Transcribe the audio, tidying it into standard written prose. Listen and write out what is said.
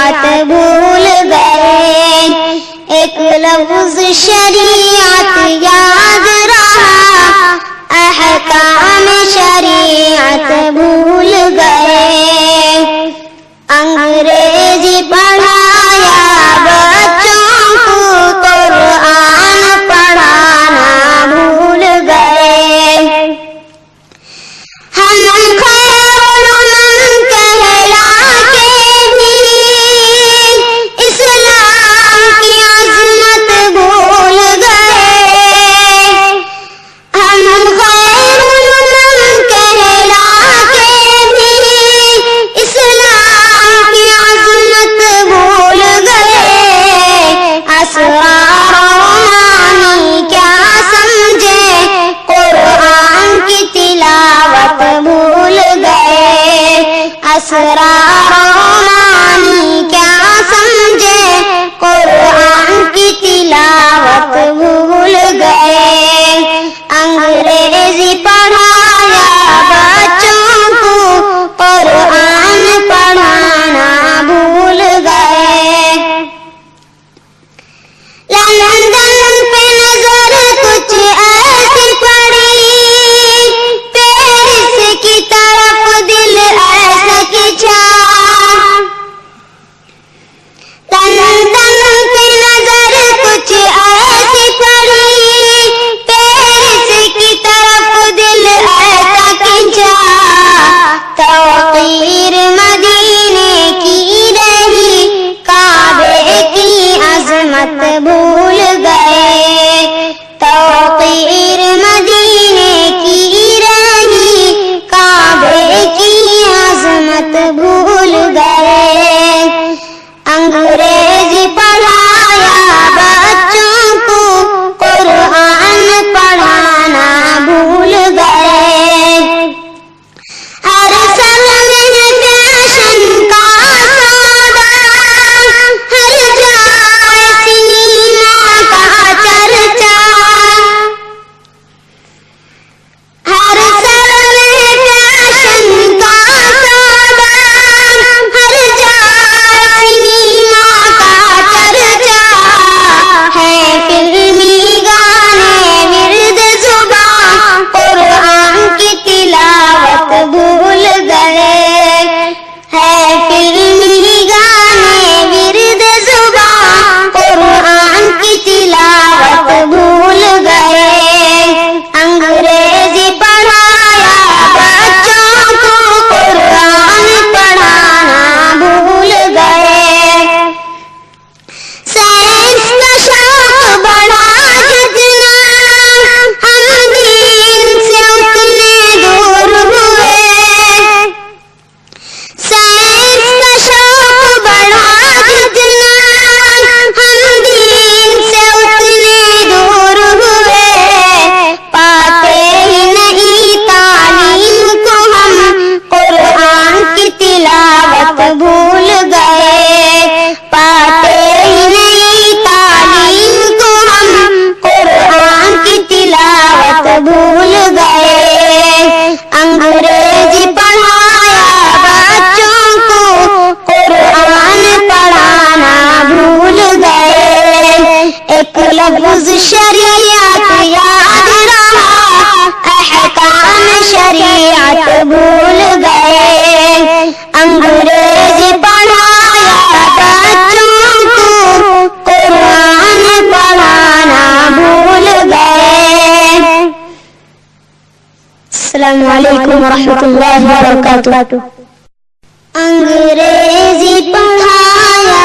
شریعت بھول گئے، ایک لفظ شریعت یاد رہا، احکام شریعت بھول گئے، انگریزی پڑھایا بچوں کو، قرآن پڑھانا بھول گئے، ہم خیر الامم کہلا کے بھی اسلام کی عظمت بھول گئے، ہم خیر الامم کہلا کے بھی اسلام کی عظمت بھول گئے، اسرار و معانی کیا سمجھے، قرآن کی تلاوت بھول گئے، اسرار و معانی کیا سمجھے، قرآن کی تلاوت بھول گئے، انگریزی پڑھایا بچوں کو، قرآن پڑھانا بھول گئے، لندن پہ نظر کچھ ایسی پڑی، پیرس کی طرف دل ایسا کھنچا، لندن پہ نظر کچھ ایسی پڑی، پیرس کی طرف دل ایسا کھنچا، توقیر مدینے کی رہی، کعبے کی عظمت بھول گئے، توقیر مدینے کی رہی، کعبے کی عظمت بھول گئے، انگریزی پڑھایا بچوں کو، قرآن پڑھانا بھول گئے، ہر سنگ میں فیشن کا سودا، ہر جائے سنیما کا چرچا، ہر سنگ میں فیشن کا سودا، ہر جائے سنیما کا چرچا، ہے فلمی گانے ورد زباں، قرآن کی تلاوت بھول گئے، ہے فلمی گانے ورد زباں، قرآن کی تلاوت بھول گئے، انگریزی پڑھایا بچوں کو، قرآن پڑھانا بھول گئے، سائنس کا شوق بڑھا جتنا، ہم دین سے اتنے دور ہوئے، سائنس کا شوق بڑھا جتنا، ہم دین سے اتنے دور ہوئے، پاتے ہی نہیں تعلیم کو ہم، قرآن کی تلاوت بھول گئے، پاتے ہی نہیں تعلیم کو ہم، قرآن کی تلاوت بھول گئے، انگریزی پڑھایا بچوں کو، قرآن پڑھانا بھول گئے، ایک لفظ شریعت یاد رہا، احکام شریعت بھول گئے، انگریزی پڑھایا بچوں کو، قرآن پڑھانا بھول گئے۔ السلام علیکم ورحمۃ اللہ وبرکاتہ۔ انگریزی پڑھایا